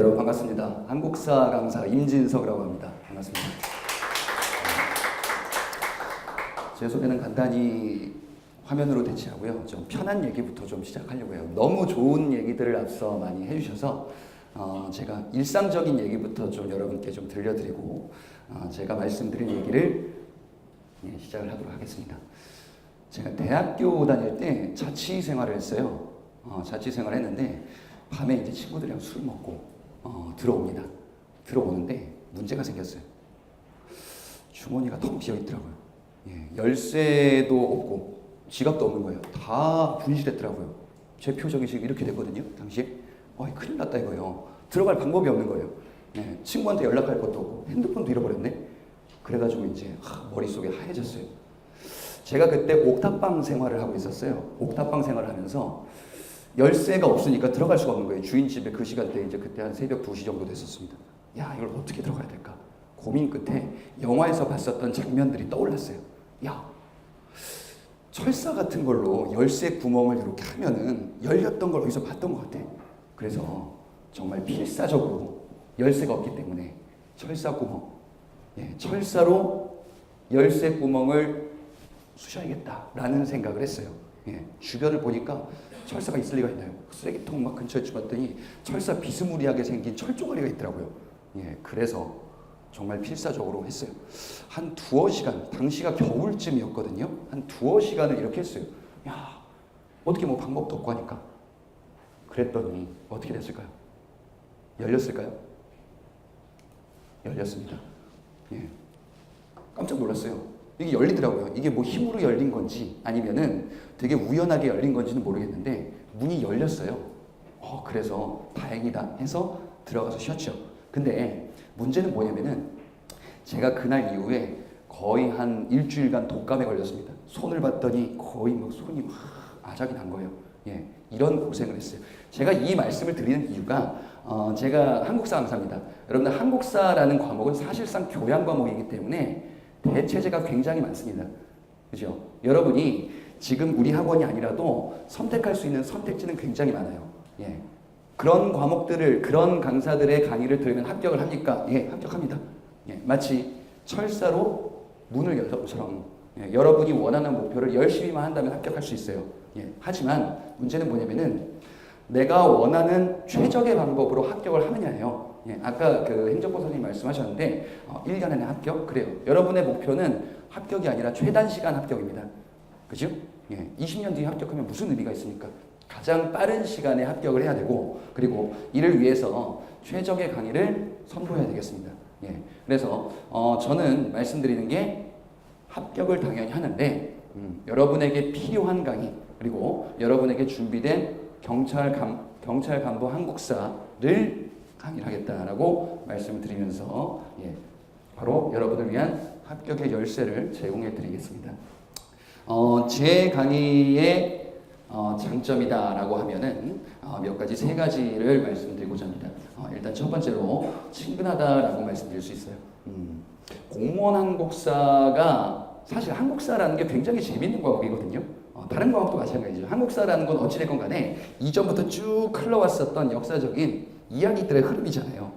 여러분 반갑습니다. 한국사 강사 임진석이라고 합니다. 반갑습니다. 제 소개는 간단히 화면으로 대체하고요. 좀 편한 얘기부터 좀 시작하려고 해요. 너무 좋은 얘기들을 앞서 많이 해주셔서 제가 일상적인 얘기부터 좀 여러분께 좀 들려드리고 제가 말씀드린 얘기를 시작을 하도록 하겠습니다. 제가 대학교 다닐 때 자취 생활을 했어요. 자취 생활을 했는데 밤에 이제 친구들이랑 술 먹고 들어옵니다. 들어오는데 문제가 생겼어요. 주머니가 텅 비어 있더라고요. 열쇠도 없고 지갑도 없는 거예요. 다 분실했더라고요. 제 표정이 지금 이렇게 됐거든요. 당시에 큰일 났다 이거예요. 들어갈 방법이 없는 거예요. 친구한테 연락할 것도 없고 핸드폰도 잃어버렸네. 그래가지고 이제 머릿속에 하얘졌어요. 제가 그때 옥탑방 생활을 하고 있었어요. 옥탑방 생활을 하면서 열쇠가 없으니까 들어갈 수가 없는 거예요. 주인 집에 그 시간대에 이제 그때 한 새벽 2시 정도 됐었습니다. 야, 이걸 어떻게 들어가야 될까? 고민 끝에 영화에서 봤었던 장면들이 떠올랐어요. 야, 철사 같은 걸로 열쇠 구멍을 이렇게 하면은 열렸던 걸 어디서 봤던 것 같아. 그래서 정말 필사적으로 열쇠가 없기 때문에 철사 구멍, 철사로 열쇠 구멍을 쑤셔야겠다라는 생각을 했어요. 주변을 보니까 철사가 있을 리가 있나요? 쓰레기통 막 근처에 집었더니 철사 비스무리하게 생긴 철조가리가 있더라고요. 그래서 정말 필사적으로 했어요. 한 두어 시간, 당시가 겨울쯤이었거든요. 한 두어 시간을 이렇게 했어요. 야, 어떻게 뭐 방법도 없고 하니까. 그랬더니 어떻게 됐을까요? 열렸을까요? 열렸습니다. 깜짝 놀랐어요. 이게 열리더라고요. 이게 뭐 힘으로 열린 건지 아니면은 되게 우연하게 열린 건지는 모르겠는데 문이 열렸어요. 그래서 다행이다 해서 들어가서 쉬었죠. 근데 문제는 뭐냐면은 제가 그날 이후에 거의 한 일주일간 독감에 걸렸습니다. 손을 봤더니 거의 막 손이 막 아작이 난 거예요. 이런 고생을 했어요. 제가 이 말씀을 드리는 이유가 제가 한국사 강사입니다. 여러분들 한국사라는 과목은 사실상 교양 과목이기 때문에 대체제가 굉장히 많습니다. 그죠? 여러분이 지금 우리 학원이 아니라도 선택할 수 있는 선택지는 굉장히 많아요. 그런 과목들을, 그런 강사들의 강의를 들으면 합격을 합니까? 합격합니다. 마치 철사로 문을 열던 것처럼 여러분이 원하는 목표를 열심히만 한다면 합격할 수 있어요. 하지만 문제는 뭐냐면은 내가 원하는 최적의 방법으로 합격을 하느냐예요. 아까 그 행정부 선생님 말씀하셨는데 1년 안에 합격? 그래요. 여러분의 목표는 합격이 아니라 최단시간 합격입니다. 그죠? 20년 뒤에 합격하면 무슨 의미가 있습니까? 가장 빠른 시간에 합격을 해야 되고, 그리고 이를 위해서 최적의 강의를 선보여야 되겠습니다. 그래서 저는 말씀드리는 게 합격을 당연히 하는데 여러분에게 필요한 강의, 그리고 여러분에게 준비된 경찰 간부 한국사를 강의를 하겠다라고 말씀을 드리면서 바로 여러분을 위한 합격의 열쇠를 제공해 드리겠습니다. 제 강의의 장점이다라고 하면은 몇 가지, 세 가지를 말씀드리고자 합니다. 일단 첫 번째로 친근하다라고 말씀드릴 수 있어요. 공무원 한국사가 사실 한국사라는 게 굉장히 재밌는 과목이거든요. 다른 과목도 마찬가지죠. 한국사라는 건 어찌됐건 간에 이전부터 쭉 흘러왔었던 역사적인 이야기들의 흐름이잖아요.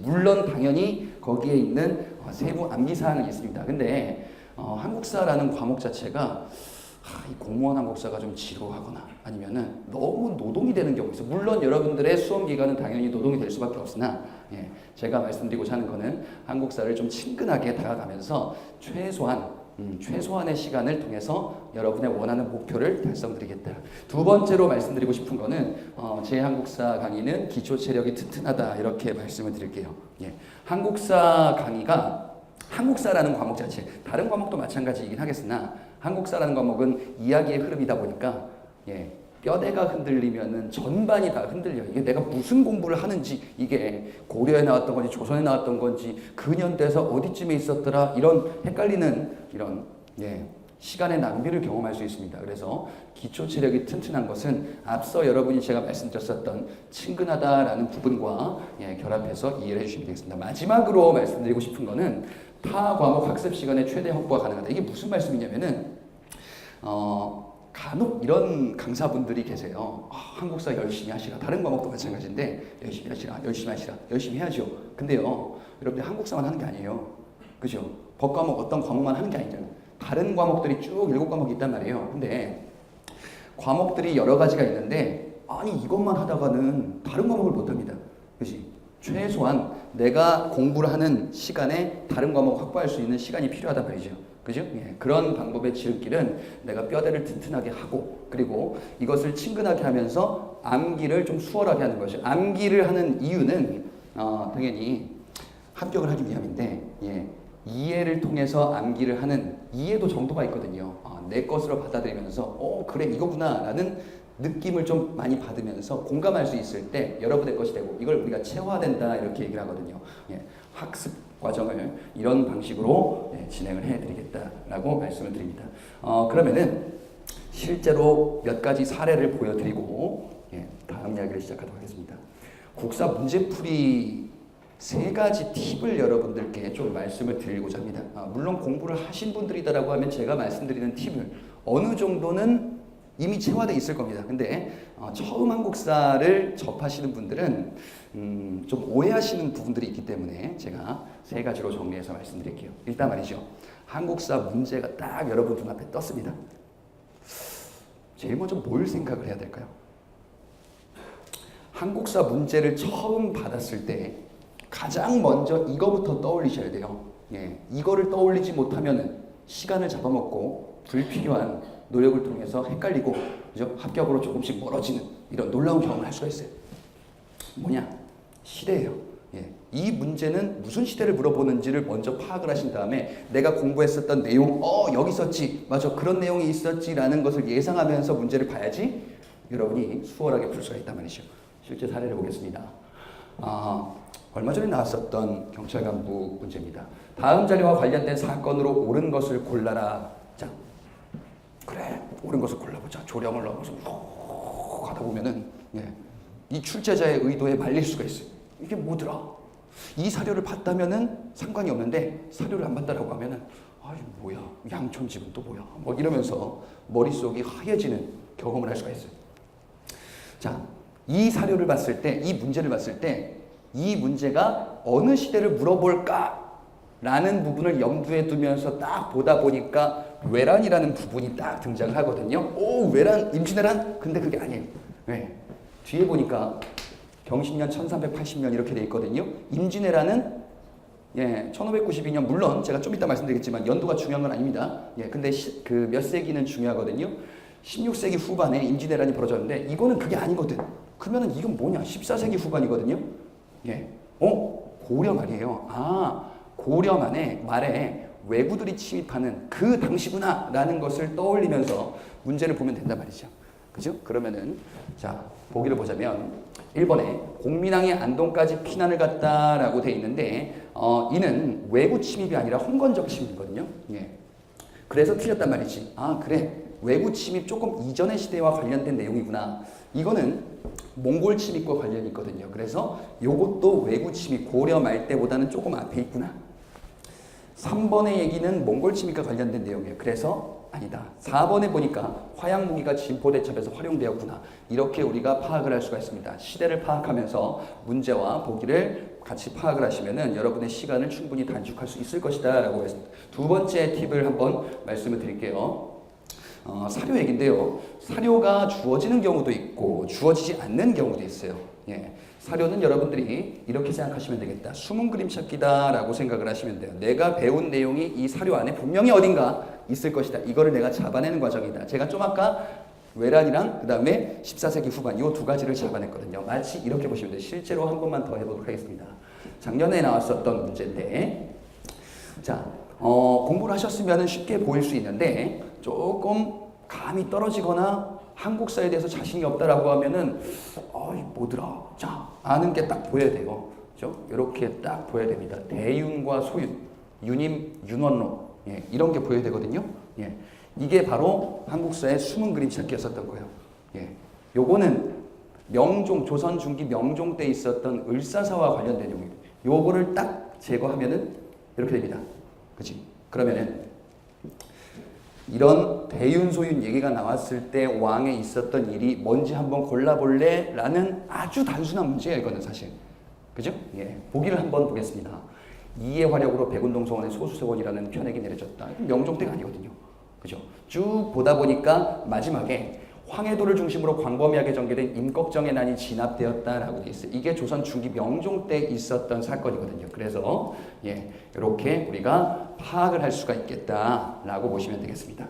물론 당연히 거기에 있는 세부 암기사항이 있습니다. 근데 한국사라는 과목 자체가 이 공무원 한국사가 좀 지루하거나 아니면은 너무 노동이 되는 경우 있어요. 물론 여러분들의 수험 기간은 당연히 노동이 될 수밖에 없으나 제가 말씀드리고자 하는 거는 한국사를 좀 친근하게 다가가면서 최소한의 시간을 통해서 여러분의 원하는 목표를 달성드리겠다. 두 번째로 말씀드리고 싶은 거는 제 한국사 강의는 기초 체력이 튼튼하다 이렇게 말씀을 드릴게요. 한국사 강의가 한국사라는 과목 자체, 다른 과목도 마찬가지이긴 하겠으나 한국사라는 과목은 이야기의 흐름이다 보니까 뼈대가 흔들리면은 전반이 다 흔들려요. 이게 내가 무슨 공부를 하는지, 이게 고려에 나왔던 건지 조선에 나왔던 건지 근현대에서 어디쯤에 있었더라, 이런 헷갈리는 이런 시간의 낭비를 경험할 수 있습니다. 그래서 기초 체력이 튼튼한 것은 앞서 여러분이 제가 말씀드렸었던 친근하다라는 부분과 결합해서 이해를 해주시면 되겠습니다. 마지막으로 말씀드리고 싶은 거는 타 과목 학습 시간의 최대 확보가 가능하다. 이게 무슨 말씀이냐면은 간혹 이런 강사분들이 계세요. 한국사 열심히 하시라. 다른 과목도 마찬가지인데 열심히 하시라, 열심히 하시라, 열심히 해야죠. 근데요, 여러분들 한국사만 하는 게 아니에요. 그죠? 법과목 어떤 과목만 하는 게 아니잖아요. 다른 과목들이 쭉 7과목이 있단 말이에요. 근데 과목들이 여러 가지가 있는데 아니 이것만 하다가는 다른 과목을 못 합니다. 그렇지? 최소한 내가 공부를 하는 시간에 다른 과목 확보할 수 있는 시간이 필요하단 말이죠. 그죠? 예, 그런 방법의 지름길은 내가 뼈대를 튼튼하게 하고 그리고 이것을 친근하게 하면서 암기를 좀 수월하게 하는 것이죠. 암기를 하는 이유는 당연히 합격을 하기 위함인데 예, 이해를 통해서 암기를 하는 이해도 정도가 있거든요. 내 것으로 받아들이면서 그래 이거구나 라는 느낌을 좀 많이 받으면서 공감할 수 있을 때 여러분의 것이 되고 이걸 우리가 체화된다 이렇게 얘기를 하거든요. 예, 학습 과정을 이런 방식으로 진행을 해드리겠다라고 말씀을 드립니다. 그러면은 실제로 몇 가지 사례를 보여드리고 다음 이야기를 시작하도록 하겠습니다. 국사 문제풀이 3가지 팁을 여러분들께 좀 말씀을 드리고자 합니다. 물론 공부를 하신 분들이다라고 하면 제가 말씀드리는 팁을 어느 정도는 이미 체화되어 있을 겁니다. 근데 처음 한국사를 접하시는 분들은 좀 오해하시는 부분들이 있기 때문에 제가 3가지로 정리해서 말씀드릴게요. 일단 말이죠. 한국사 문제가 딱 여러분 눈앞에 떴습니다. 제일 먼저 뭘 생각을 해야 될까요? 한국사 문제를 처음 받았을 때 가장 먼저 이거부터 떠올리셔야 돼요. 예, 이거를 떠올리지 못하면 시간을 잡아먹고 불필요한 노력을 통해서 헷갈리고 그죠? 합격으로 조금씩 멀어지는 이런 놀라운 경험을 할 수가 있어요. 뭐냐? 시대예요. 예, 이 문제는 무슨 시대를 물어보는지를 먼저 파악을 하신 다음에 내가 공부했었던 내용, 여기 있었지, 맞아, 그런 내용이 있었지라는 것을 예상하면서 문제를 봐야지 여러분이 수월하게 풀 수가 있단 말이죠. 실제 사례를 보겠습니다. 얼마 전에 나왔었던 경찰 간부 문제입니다. 다음 자료와 관련된 사건으로 옳은 것을 골라라. 자, 그래, 옳은 것을 골라보자. 조령을 넣어서 훅 하다 보면은 이 출제자의 의도에 말릴 수가 있어요. 이게 뭐더라? 이 사료를 봤다면은 상관이 없는데 사료를 안 봤다라고 하면은 이거 뭐야? 양촌집은 또 뭐야? 뭐 이러면서 머릿속이 하얘지는 경험을 할 수가 있어요. 자, 이 사료를 봤을 때, 이 문제를 봤을 때 이 문제가 어느 시대를 물어볼까? 라는 부분을 염두에 두면서 딱 보다 보니까 외란이라는 부분이 딱 등장을 하거든요. 외란, 임진왜란? 근데 그게 아니에요. 왜? 뒤에 보니까 경신년 1380년 이렇게 돼 있거든요. 임진왜란은 1592년, 물론 제가 좀 이따 말씀드리겠지만 연도가 중요한 건 아닙니다. 근데 그 몇 세기는 중요하거든요. 16세기 후반에 임진왜란이 벌어졌는데 이거는 그게 아니거든. 그러면은 이건 뭐냐? 14세기 후반이거든요. 고려 말이에요. 고려 말에 외구들이 침입하는 그 당시구나 라는 것을 떠올리면서 문제를 보면 된단 말이죠. 그죠? 그러면은 자, 보기를 보자면 1번에 공민왕이 안동까지 피난을 갔다라고 돼 있는데 이는 외구 침입이 아니라 홍건적 침입이거든요. 그래서 틀렸단 말이지. 그래. 외구 침입 조금 이전의 시대와 관련된 내용이구나. 이거는 몽골 침입과 관련이 있거든요. 그래서 요것도 외구 침입, 고려 말 때보다는 조금 앞에 있구나. 3번의 얘기는 몽골 침입과 관련된 내용이에요. 그래서 아니다. 4번에 보니까 화약 무기가 진포대첩에서 활용되었구나. 이렇게 우리가 파악을 할 수가 있습니다. 시대를 파악하면서 문제와 보기를 같이 파악을 하시면은 여러분의 시간을 충분히 단축할 수 있을 것이다 라고 했습니다. 두 번째 팁을 한번 말씀을 드릴게요. 사료 얘기인데요. 사료가 주어지는 경우도 있고 주어지지 않는 경우도 있어요. 사료는 여러분들이 이렇게 생각하시면 되겠다. 숨은 그림 찾기다 라고 생각을 하시면 돼요. 내가 배운 내용이 이 사료 안에 분명히 어딘가 있을 것이다. 이거를 내가 잡아내는 과정이다. 제가 좀 아까 외란이랑 그 다음에 14세기 후반 이 두 가지를 잡아냈거든요. 마치 이렇게 보시면 돼요. 실제로 한 번만 더 해보도록 하겠습니다. 작년에 나왔었던 문제인데 자, 공부를 하셨으면 쉽게 보일 수 있는데 조금 감이 떨어지거나 한국사에 대해서 자신이 없다라고 하면은 뭐더라? 자, 아는 게 딱 보여야 돼요. 그렇죠? 이렇게 딱 보여야 됩니다. 대윤과 소윤, 윤임, 윤원로 이런 게 보여야 되거든요. 이게 바로 한국사의 숨은 그림 찾기였었던 거예요. 요거는 명종, 조선 중기 명종 때 있었던 을사사와 관련된 내용입니다. 요거를 딱 제거하면은 이렇게 됩니다. 그치? 그러면은 이런 대윤소윤 얘기가 나왔을 때 왕에 있었던 일이 뭔지 한번 골라볼래? 라는 아주 단순한 문제예요. 이거는 사실. 그죠? 예. 보기를 한번 보겠습니다. 이의 화력으로 백운동성원의 소수세원이라는 편액이 내려졌다. 명종대가 아니거든요. 그죠? 쭉 보다 보니까 마지막에 황해도를 중심으로 광범위하게 전개된 임꺽정의 난이 진압되었다라고 되어 있어요. 이게 조선 중기 명종 때 있었던 사건이거든요. 그래서 예, 이렇게 우리가 파악을 할 수가 있겠다라고 보시면 되겠습니다.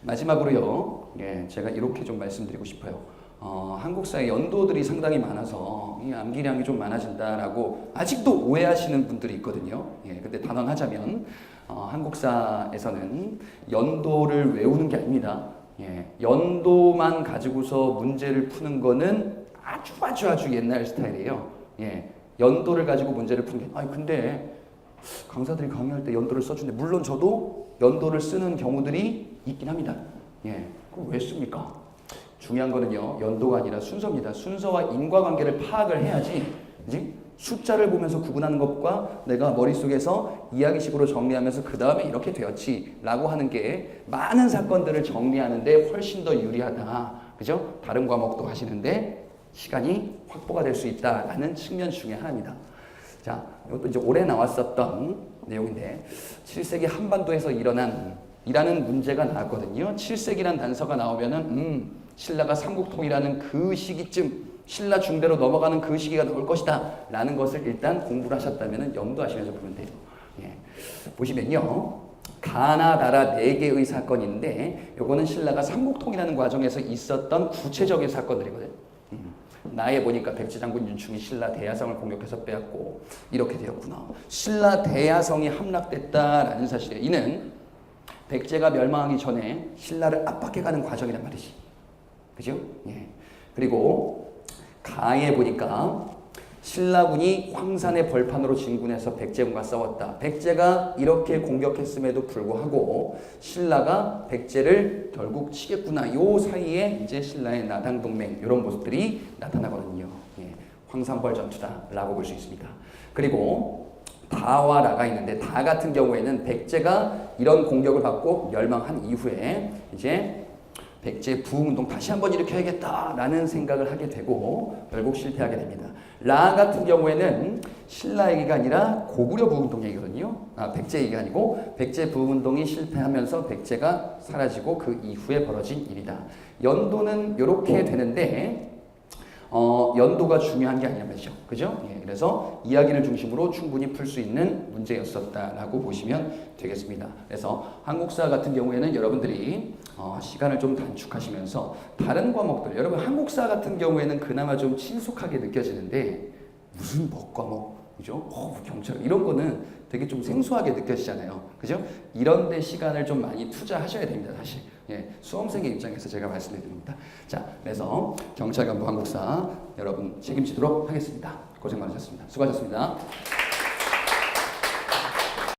마지막으로요, 예, 제가 이렇게 좀 말씀드리고 싶어요. 한국사의 연도들이 상당히 많아서 이 암기량이 좀 많아진다라고 아직도 오해하시는 분들이 있거든요. 예, 근데 단언하자면 한국사에서는 연도를 외우는 게 아닙니다. 예, 연도만 가지고서 문제를 푸는 거는 아주 옛날 스타일이에요. 예, 연도를 가지고 문제를 푸는 게, 아니 근데 강사들이 강의할 때 연도를 써주는데 물론 저도 연도를 쓰는 경우들이 있긴 합니다. 예, 그럼 왜 씁니까? 중요한 거는요, 연도가 아니라 순서입니다. 순서와 인과관계를 파악을 해야지, 그지? 숫자를 보면서 구분하는 것과 내가 머릿속에서 이야기식으로 정리하면서 그 다음에 이렇게 되었지 라고 하는 게 많은 사건들을 정리하는데 훨씬 더 유리하다. 그죠? 다른 과목도 하시는데 시간이 확보가 될 수 있다라는 측면 중에 하나입니다. 자, 이것도 이제 올해 나왔었던 내용인데 7세기 한반도에서 일어난이라는 문제가 나왔거든요. 7세기란 단서가 나오면은 신라가 삼국통일하는 그 시기쯤 신라 중대로 넘어가는 그 시기가 나올 것이다 라는 것을 일단 공부를 하셨다면 염두하시면서 보면 돼요. 예. 보시면요, 가나다라 4개의 사건인데 요거는 신라가 삼국통일하는 과정에서 있었던 구체적인 사건들이거든요. 나에 보니까 백제 장군 윤충이 신라 대야성을 공격해서 빼앗고 이렇게 되었구나. 신라 대야성이 함락됐다라는 사실이에요. 이는 백제가 멸망하기 전에 신라를 압박해가는 과정이란 말이지. 그죠? 예. 그리고 가에 보니까 신라군이 황산의 벌판으로 진군해서 백제군과 싸웠다. 백제가 이렇게 공격했음에도 불구하고 신라가 백제를 결국 치겠구나. 요 사이에 이제 신라의 나당 동맹 이런 모습들이 나타나거든요. 예, 황산벌 전투다라고 볼 수 있습니다. 그리고 다와 라가 있는데 다 같은 경우에는 백제가 이런 공격을 받고 멸망한 이후에 이제 백제 부흥운동 다시 한번 일으켜야겠다라는 생각을 하게 되고 결국 실패하게 됩니다. 라 같은 경우에는 신라 얘기가 아니라 고구려 부흥운동 얘기거든요. 백제 얘기가 아니고 백제 부흥운동이 실패하면서 백제가 사라지고 그 이후에 벌어진 일이다. 연도는 이렇게 되는데 연도가 중요한 게 아니란 말이죠. 그죠? 예, 그래서 이야기를 중심으로 충분히 풀 수 있는 문제였었다라고 보시면 되겠습니다. 그래서 한국사 같은 경우에는 여러분들이 시간을 좀 단축하시면서 다른 과목들, 여러분 한국사 같은 경우에는 그나마 좀 친숙하게 느껴지는데 무슨 법 과목, 그죠? 경찰 이런 거는 되게 좀 생소하게 느껴지잖아요. 그죠? 이런 데 시간을 좀 많이 투자하셔야 됩니다, 사실. 예, 수험생의 입장에서 제가 말씀을 드립니다. 자, 그래서 경찰간부 한국사 여러분 책임지도록 하겠습니다. 고생 많으셨습니다. 수고하셨습니다.